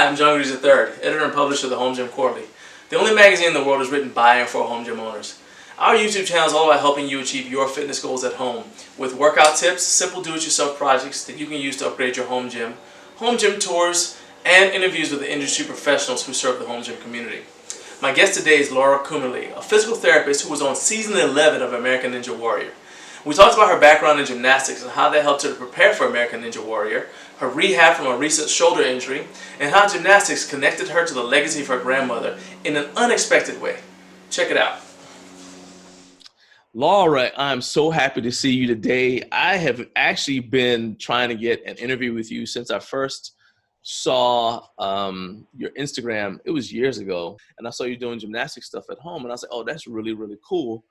Hi, I'm John Greaves III, editor and publisher of the Home Gym Quarterly. The only magazine in the world is written by and for home gym owners. Our YouTube channel is all about helping you achieve your fitness goals at home with workout tips, simple do-it-yourself projects that you can use to upgrade your home gym tours, and interviews with the industry professionals who serve the home gym community. My guest today is Kummerle, a physical therapist who was on season 11 of American Ninja Warrior. We talked about her background in gymnastics and how that helped her to prepare for American Ninja Warrior, her rehab from a recent shoulder injury, and how gymnastics connected her to the legacy of her grandmother in an unexpected way. Check it out. Laura, I'm so happy to see you today. I have actually been trying to get an interview with you since I first saw your Instagram. It was years ago, and I saw you doing gymnastic stuff at home, and I was like, oh, that's really, really cool.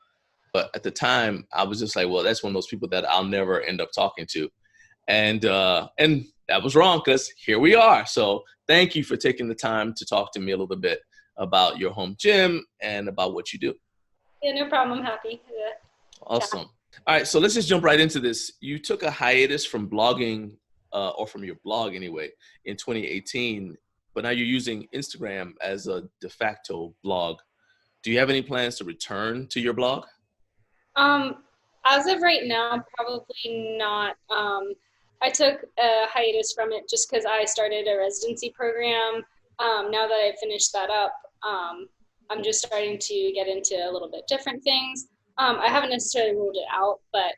But at the time, I was just like, well, that's one of those people that I'll never end up talking to. And that was wrong, because here we are. So thank you for taking the time to talk to me a little bit about your home gym and about what you do. Yeah, no problem. I'm happy. Awesome. All right, so let's just jump right into this. You took a hiatus from blogging, or from your blog anyway, in 2018, but now you're using Instagram as a de facto blog. Do you have any plans to return to your blog? As of right now, probably not. I took a hiatus from it just because I started a residency program. Now that I've finished that up, I'm just starting to get into a little bit different things. I haven't necessarily ruled it out, but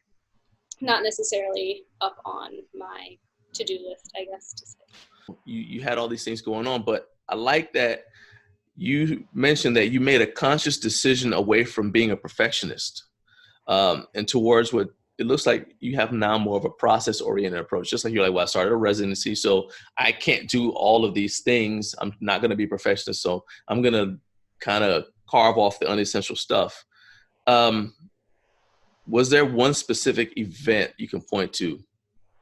not necessarily up on my to-do list, I guess, to say. You had all these things going on, but I like that you mentioned that you made a conscious decision away from being a perfectionist, and towards what it looks like you have now more of a process-oriented approach. Just like you're like, well, I started a residency, so I can't do all of these things. I'm not going to be a perfectionist, so I'm going to kind of carve off the unessential stuff. Was there one specific event you can point to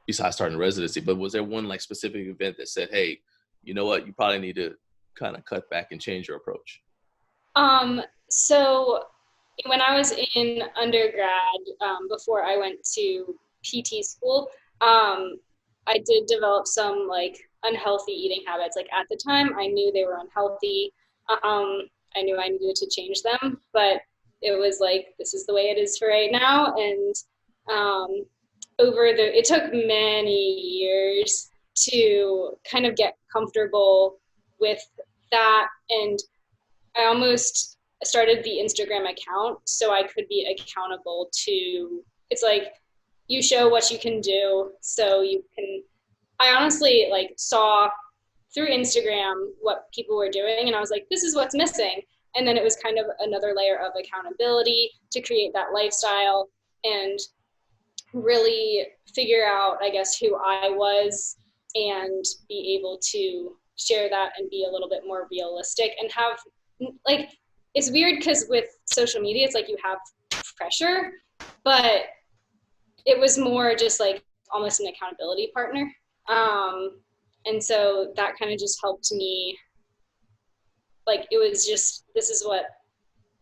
besides starting residency, but was there one like specific event that said, hey, you know what, you probably need to kind of cut back and change your approach? So when I was in undergrad, before I went to PT school, I did develop some like unhealthy eating habits. Like at the time, I knew they were unhealthy. I knew I needed to change them, but it was like, this is the way it is for right now. And it took many years to kind of get comfortable with that. And I almost started the Instagram account so I could be accountable to, it's like, you show what you can do so you can, I honestly like saw through Instagram what people were doing, and I was like, this is what's missing. And then it was kind of another layer of accountability to create that lifestyle and really figure out, I guess, who I was and be able to share that and be a little bit more realistic and have, like, it's weird because with social media, it's like you have pressure, but it was more just like almost an accountability partner. And so that kind of just helped me. Like, it was just, this is what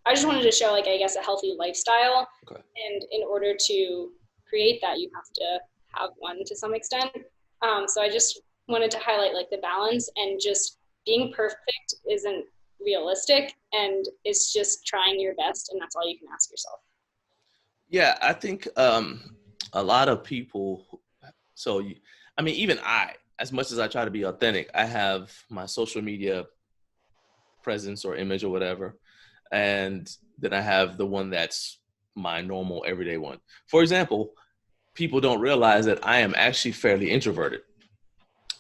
I just wanted to show, like, I guess, a healthy lifestyle. Okay. And in order to create that, you have to have one to some extent. So I just wanted to highlight like the balance, and just being perfect isn't realistic, and it's just trying your best, and that's all you can ask yourself. Yeah, I think a lot of people, even I, as much as I try to be authentic, I have my social media presence or image or whatever, and then I have the one that's my normal everyday one. For example, people don't realize that I am actually fairly introverted.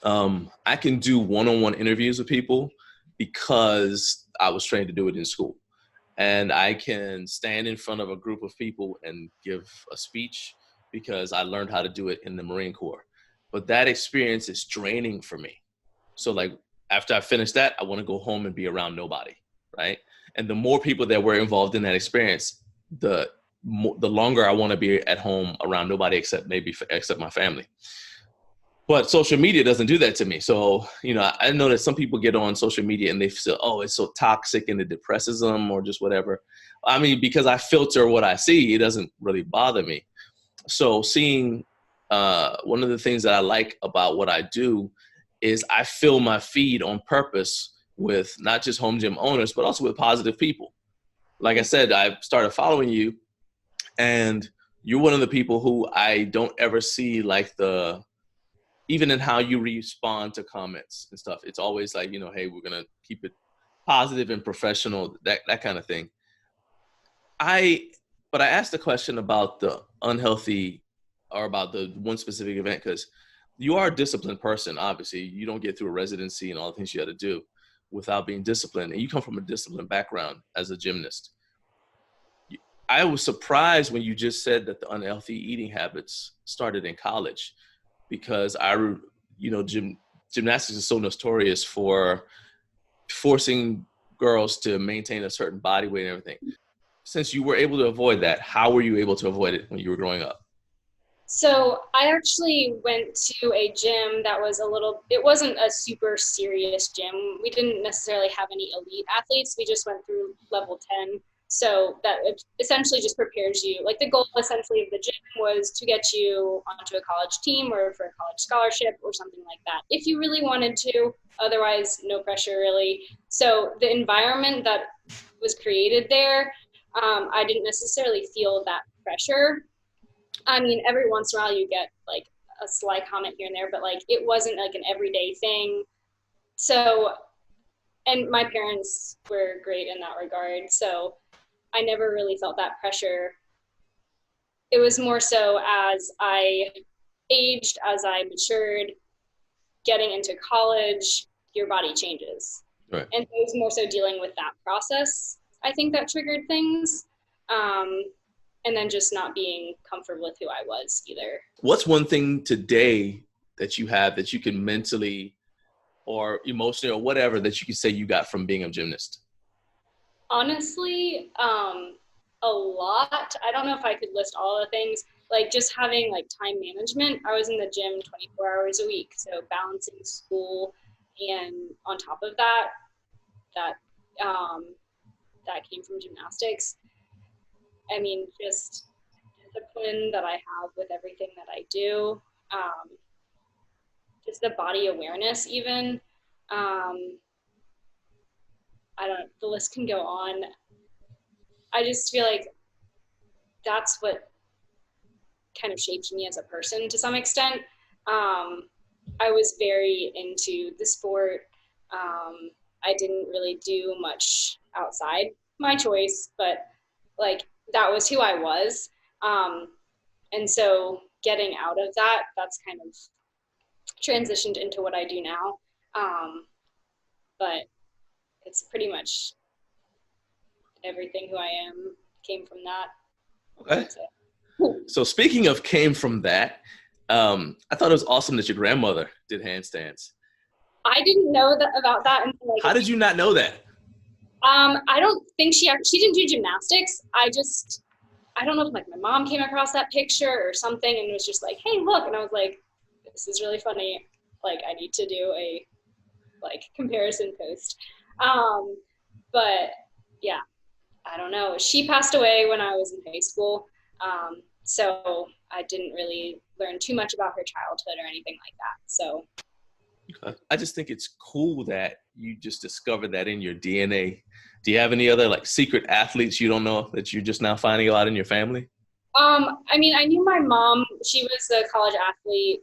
I can do one-on-one interviews with people because I was trained to do it in school. And I can stand in front of a group of people and give a speech because I learned how to do it in the Marine Corps. But that experience is draining for me. So like after I finish that, I want to go home and be around nobody, right? And the more people that were involved in that experience, the longer I want to be at home around nobody except my family. But social media doesn't do that to me. So, I know that some people get on social media and they feel, oh, it's so toxic and it depresses them or just whatever. I mean, because I filter what I see, it doesn't really bother me. So seeing one of the things that I like about what I do is I fill my feed on purpose with not just home gym owners, but also with positive people. Like I said, I started following you, and you're one of the people who I don't ever see like even in how you respond to comments and stuff. It's always like, hey, we're going to keep it positive and professional, that kind of thing. But I asked the question about the unhealthy, or about the one specific event, because you are a disciplined person. Obviously, you don't get through a residency and all the things you had to do without being disciplined. And you come from a disciplined background as a gymnast. I was surprised when you just said that the unhealthy eating habits started in college, because gymnastics is so notorious for forcing girls to maintain a certain body weight and everything. Since you were able to avoid that, how were you able to avoid it when you were growing up? So I actually went to a gym that was it wasn't a super serious gym. We didn't necessarily have any elite athletes. We just went through level 10. So that it essentially just prepares you. Like, the goal essentially of the gym was to get you onto a college team or for a college scholarship or something like that, if you really wanted to. Otherwise, no pressure really. So the environment that was created there, I didn't necessarily feel that pressure. I mean, every once in a while you get like a sly comment here and there, but like it wasn't like an everyday thing. So, and my parents were great in that regard. So I never really felt that pressure. It was more so as I aged, as I matured, getting into college, your body changes. Right. And it was more so dealing with that process, I think, that triggered things. And then just not being comfortable with who I was either. What's one thing today that you have that you can mentally or emotionally or whatever that you can say you got from being a gymnast? Honestly, a lot. I don't know if I could list all the things. Like, just having like time management. I was in the gym 24 hours a week, so balancing school, and on top of that, that that came from gymnastics. I mean, just discipline that I have with everything that I do. Um, just the body awareness, even. I don't. The list can go on. I just feel like that's what kind of shaped me as a person to some extent. I was very into the sport. I didn't really do much outside my choice, but like that was who I was. And so getting out of that, that's kind of transitioned into what I do now. But it's pretty much everything who I am came from that. Okay. So speaking of came from that, I thought it was awesome that your grandmother did handstands. I didn't know about that until like. How did you not know that? I don't think she didn't do gymnastics. I don't know if like my mom came across that picture or something and was just like, hey, look. And I was like, this is really funny. Like, I need to do a like comparison post. But yeah, I don't know. She passed away when I was in high school. So I didn't really learn too much about her childhood or anything like that. So I just think it's cool that you just discovered that in your DNA. Do you have any other like secret athletes you don't know that you're just now finding out in your family? I mean, I knew my mom. She was a college athlete.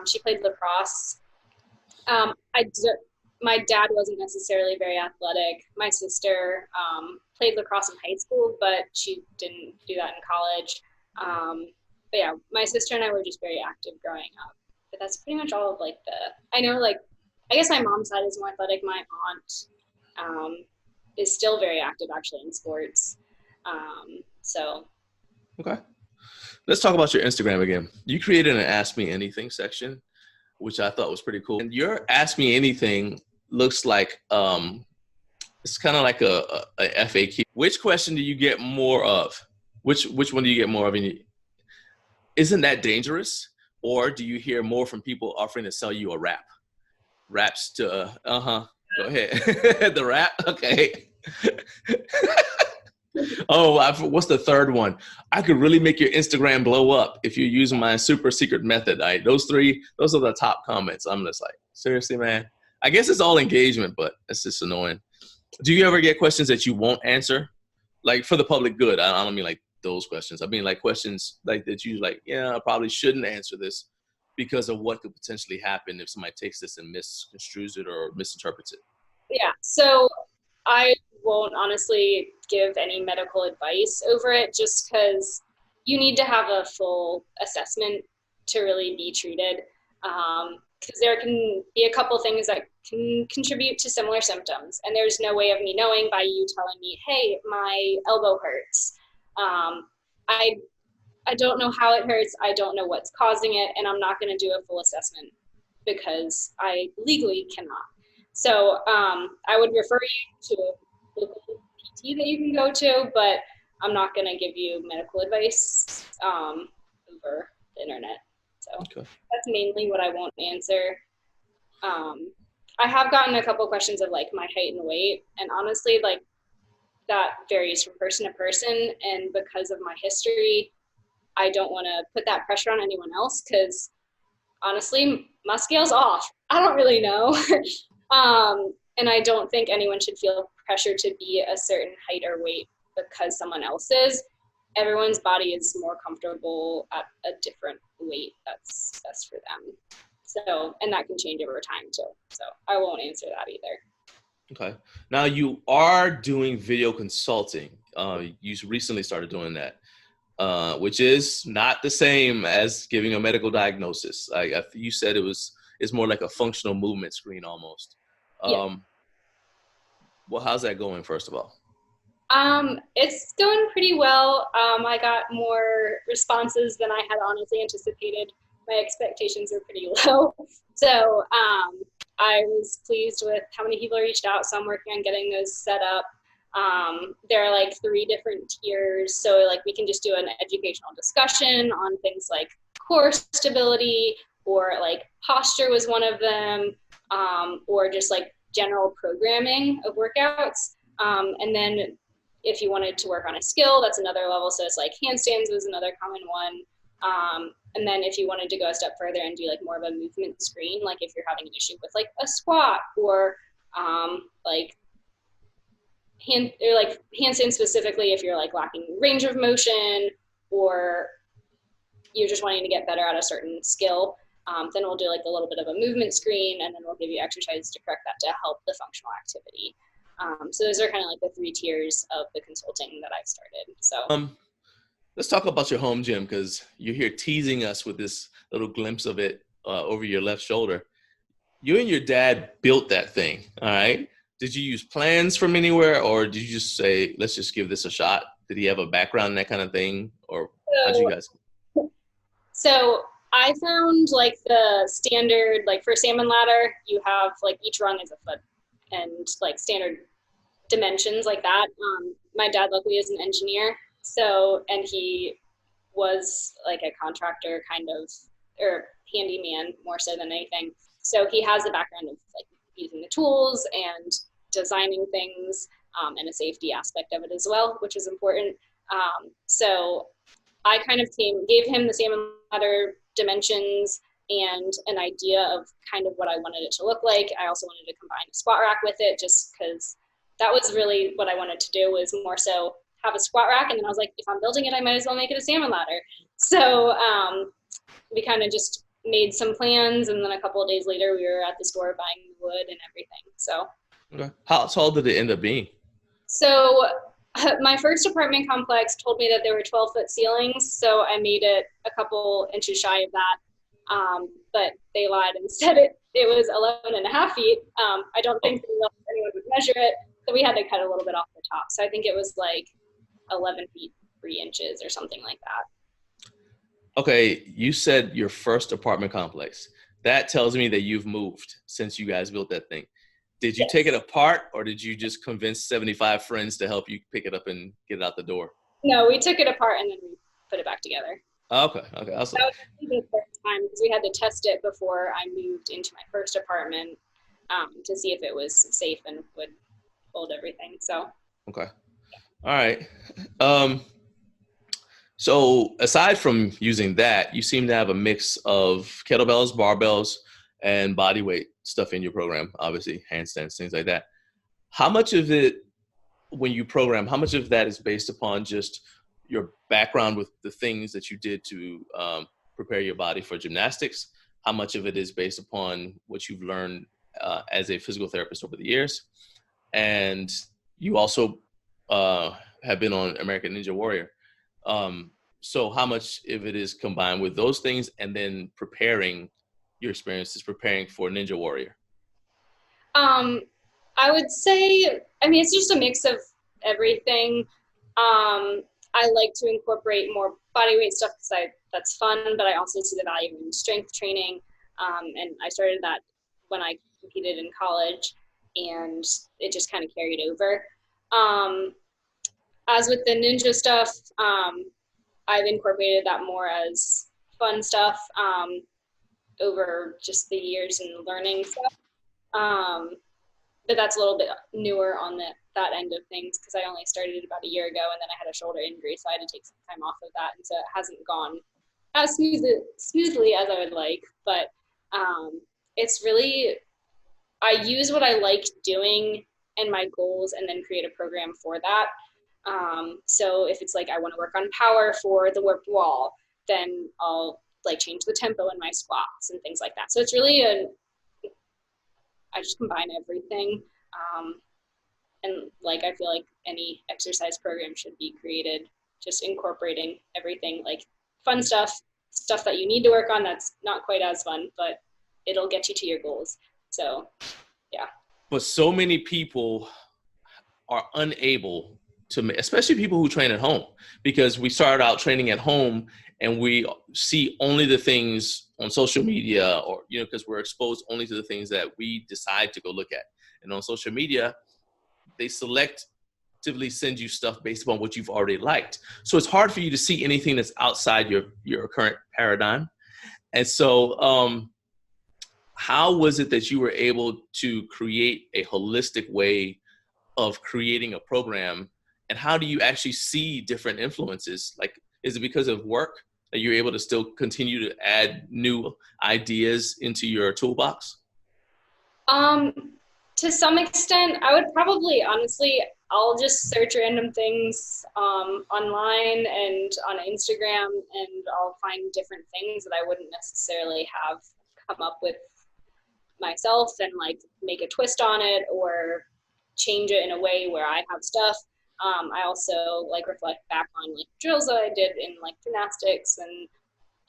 She played lacrosse. My dad wasn't necessarily very athletic. My sister played lacrosse in high school, but she didn't do that in college. But yeah, my sister and I were just very active growing up. But that's pretty much all of like I know, like, I guess my mom's side is more athletic. My aunt is still very active actually in sports. So. Okay. Let's talk about your Instagram again. You created an Ask Me Anything section, which I thought was pretty cool. And your Ask Me Anything looks like it's kind of like a FAQ. Which question do you get more of? Which one do you get more of? Isn't that dangerous? Or do you hear more from people offering to sell you a wrap? Wraps to go ahead. The wrap, okay. Oh, what's the third one? I could really make your Instagram blow up if you use my super secret method. Right? Those three, those are the top comments. I'm just like, seriously, man. I guess it's all engagement, but it's just annoying. Do you ever get questions that you won't answer? Like for the public good. I don't mean like those questions. I mean like questions like that you like, yeah, I probably shouldn't answer this because of what could potentially happen if somebody takes this and misconstrues it or misinterprets it. Yeah. So I won't honestly give any medical advice over it just because you need to have a full assessment to really be treated. Because there can be a couple things that can contribute to similar symptoms. And there's no way of me knowing by you telling me, hey, my elbow hurts. Um, I, I don't know how it hurts. I don't know what's causing it. And I'm not going to do a full assessment because I legally cannot. So I would refer you to a local PT that you can go to, but I'm not going to give you medical advice over the internet. So okay. That's mainly what I won't answer. I have gotten a couple questions of like my height and weight, and honestly, like that varies from person to person. And because of my history, I don't want to put that pressure on anyone else because honestly, my scale's off. I don't really know. And I don't think anyone should feel pressure to be a certain height or weight because someone else is. Everyone's body is more comfortable at a different weight that's best for them. So, and that can change over time too. So I won't answer that either. Okay. Now you are doing video consulting. You recently started doing that. Which is not the same as giving a medical diagnosis. You said it's more like a functional movement screen almost. Yeah. Well, how's that going, first of all? It's going pretty well. I got more responses than I had honestly anticipated. My expectations are pretty low. So I was pleased with how many people reached out. So I'm working on getting those set up. There are like 3 different tiers. So like we can just do an educational discussion on things like core stability, or like posture was one of them, or just like general programming of workouts. And then if you wanted to work on a skill, that's another level. So it's like handstands was another common one. And then if you wanted to go a step further and do like more of a movement screen, like if you're having an issue with like a squat or like handstand specifically, if you're like lacking range of motion or you're just wanting to get better at a certain skill, then we'll do like a little bit of a movement screen, and then we'll give you exercises to correct that to help the functional activity. So those are kind of like the 3 tiers of the consulting that I've started. So let's talk about your home gym, because you're here teasing us with this little glimpse of it over your left shoulder. You and your dad built that thing, all right? Did you use plans from anywhere, or did you just say, let's just give this a shot? Did he have a background in that kind of thing, or how'd you guys? So I found like the standard, like for salmon ladder, you have like each rung is a foot and like standard dimensions like that. My dad luckily is an engineer, so, and he was like a contractor kind of, or handyman more so than anything. So he has a background of like using the tools and designing things, and a safety aspect of it as well, which is important. So I kind of gave him the salmon ladder dimensions and an idea of kind of what I wanted it to look like. I also wanted to combine a squat rack with it just because that was really what I wanted to do, was more so have a squat rack. And then I was like, if I'm building it, I might as well make it a salmon ladder. So we kind of just made some plans. And then a couple of days later, we were at the store buying wood and everything. So okay. How tall did it end up being? So my first apartment complex told me that there were 12-foot ceilings, so I made it a couple inches shy of that, but they lied and said it was 11 and a half feet. I don't think anyone would measure it, so we had to cut a little bit off the top. So I think it was like 11 feet 3 inches or something like that. Okay, you said your first apartment complex. That tells me that you've moved since you guys built that thing. Did you take it apart, or did you just convince 75 friends to help you pick it up and get it out the door? No, we took it apart and then we put it back together. Okay. Awesome. That was the third time because we had to test it before I moved into my first apartment, to see if it was safe and would hold everything. So. Okay. All right. Um, so aside from using that, you seem to have a mix of kettlebells, barbells, and body weight stuff in your program. Obviously, handstands, things like that. How much of it, when you program, how much of that is based upon just your background with the things that you did to prepare your body for gymnastics? How much of it is based upon what you've learned as a physical therapist over the years? And you also have been on American Ninja Warrior. Um, so how much of it is combined with those things and then preparing your experiences, preparing for Ninja Warrior? Um, I would say, I mean, it's just a mix of everything. I like to incorporate more body weight stuff because that's fun, but I also see the value in strength training. And I started that when I competed in college, and it just kind of carried over. Um, as with the ninja stuff, I've incorporated that more as fun stuff over just the years and learning stuff. Um, but that's a little bit newer on that end of things because I only started about a year ago, and then I had a shoulder injury, so I had to take some time off of that, and so it hasn't gone as smoothly as I would like. But it's really, I use what I like doing and my goals, and then create a program for that. So if it's like I want to work on power for the warped wall, then I'll like change the tempo in my squats and things like that. So it's really I just combine everything. Um, and like I feel like any exercise program should be created just incorporating everything, like fun stuff that you need to work on that's not quite as fun, but it'll get you to your goals. So yeah. But so many people are unable to, especially people who train at home, because we started out training at home and we see only the things on social media, or because we're exposed only to the things that we decide to go look at. And on social media, they selectively send you stuff based upon what you've already liked, so it's hard for you to see anything that's outside your current paradigm. And so how was it that you were able to create a holistic way of creating a program, and how do you actually see different influences? Like, is it because of work that you're able to still continue to add new ideas into your toolbox? Um, to some extent, I would probably honestly, I'll just search random things online and on Instagram, and I'll find different things that I wouldn't necessarily have come up with myself, and like make a twist on it or change it in a way where I have stuff. I also like reflect back on like drills that I did in like gymnastics and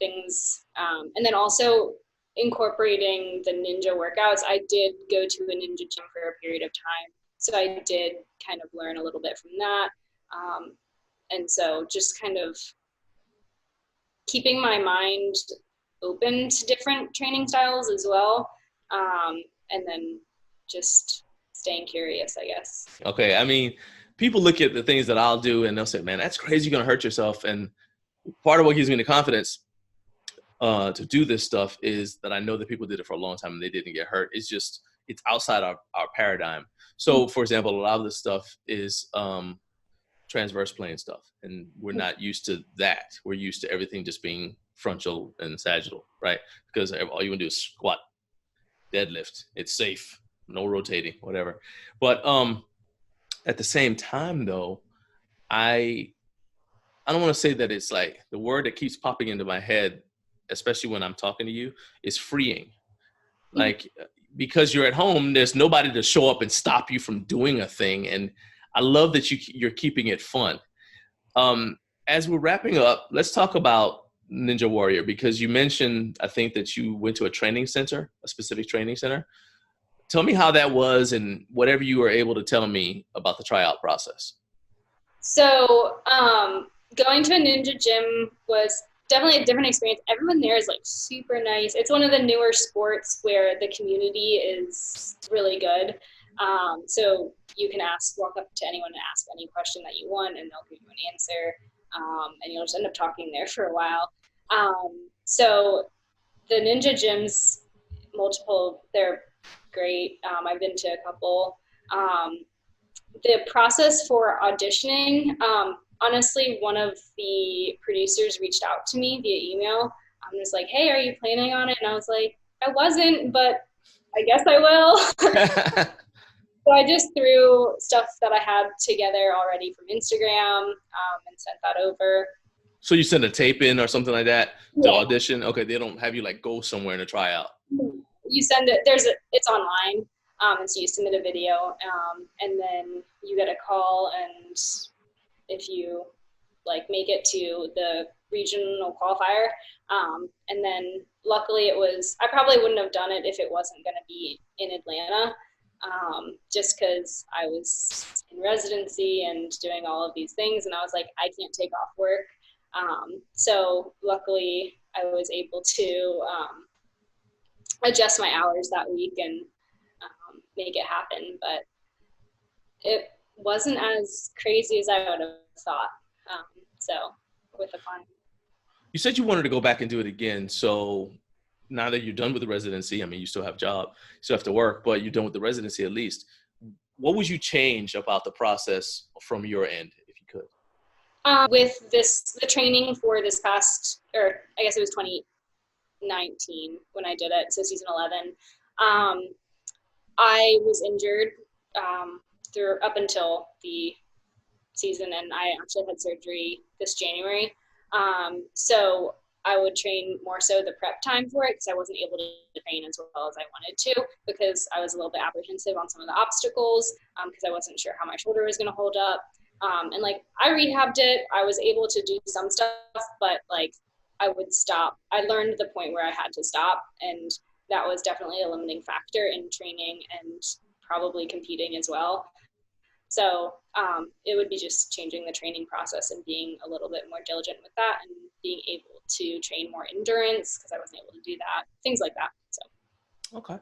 things. And then also incorporating the ninja workouts. I did go to a ninja gym for a period of time, so I did kind of learn a little bit from that. And so just kind of keeping my mind open to different training styles as well. And then just staying curious, I guess. Okay, I mean, people look at the things that I'll do and they'll say, man, that's crazy, you're gonna hurt yourself. And part of what gives me the confidence to do this stuff is that I know that people did it for a long time and they didn't get hurt. It's outside our paradigm. So for example, a lot of this stuff is transverse plane stuff, and we're not used to that. We're used to everything just being frontal and sagittal, right? Because all you want to do is squat, deadlift. It's safe, no rotating, whatever. But at the same time, though, I I don't want to say that it's like the word that keeps popping into my head, especially when I'm talking to you, is freeing. Like, because you're at home, there's nobody to show up and stop you from doing a thing, and I love that you're keeping it fun. Um, as we're wrapping up, let's talk about Ninja Warrior, because you mentioned, I think, that you went to a training center, a specific training center. Tell me how that was and whatever you were able to tell me about the tryout process. So going to a ninja gym was definitely a different experience. Everyone there is like super nice. It's one of the newer sports where the community is really good. So you can walk up to anyone and ask any question that you want, and they'll give you an answer. And you'll just end up talking there for a while. So the ninja gyms, multiple, they're great. I've been to a couple. The process for auditioning, honestly, one of the producers reached out to me via email. I'm just like, hey, are you planning on it? And I was like, I wasn't, but I guess I will. So I just threw stuff that I had together already from Instagram, and sent that over. So you send a tape in or something like that to Yeah, audition? Okay, they don't have you like go somewhere to try out. you send it. It's online, and so you submit a video, and then you get a call, and if you like make it to the regional qualifier, and then luckily it was. I probably wouldn't have done it if it wasn't going to be in Atlanta, just because I was in residency and doing all of these things, and I was like, I can't take off work. So luckily, I was able to adjust my hours that week and make it happen. But it wasn't as crazy as I would have thought. So with the fun. You said you wanted to go back and do it again. So now that you're done with the residency, I mean, you still have a job, you still have to work, but you're done with the residency at least. What would you change about the process from your end, if you could? With the training for this past, or I guess it was 2019 when I did it, so season 11. I was injured through up until the season, and I actually had surgery this January. So I would train more so the prep time for it because I wasn't able to train as well as I wanted to because I was a little bit apprehensive on some of the obstacles because I wasn't sure how my shoulder was going to hold up. And like I rehabbed it, I was able to do some stuff, but like I would stop. I learned the point where I had to stop, and that was definitely a limiting factor in training and probably competing as well. So it would be just changing the training process and being a little bit more diligent with that and being able to train more endurance because I wasn't able to do that, things like that. So. Okay.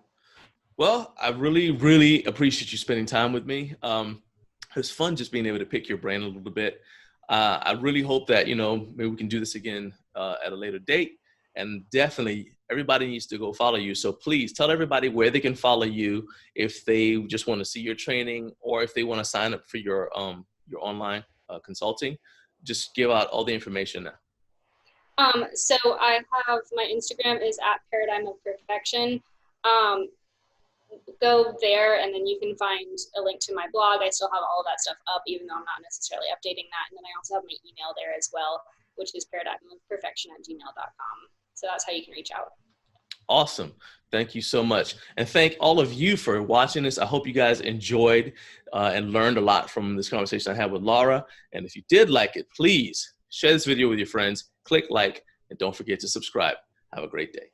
Well, I really, really appreciate you spending time with me. It was fun just being able to pick your brain a little bit. I really hope that, maybe we can do this again at a later date. And definitely everybody needs to go follow you. So please tell everybody where they can follow you if they just want to see your training or if they want to sign up for your online consulting. Just give out all the information now. So I have my Instagram is at Paradigm of Perfection. Um, Go there and then you can find a link to my blog. I still have all of that stuff up, even though I'm not necessarily updating that. And then I also have my email there as well, which is paradigmofperfection@gmail.com. So that's how you can reach out. Awesome. Thank you so much. And thank all of you for watching this. I hope you guys enjoyed and learned a lot from this conversation I had with Laura. And if you did like it, please share this video with your friends, click like, and don't forget to subscribe. Have a great day.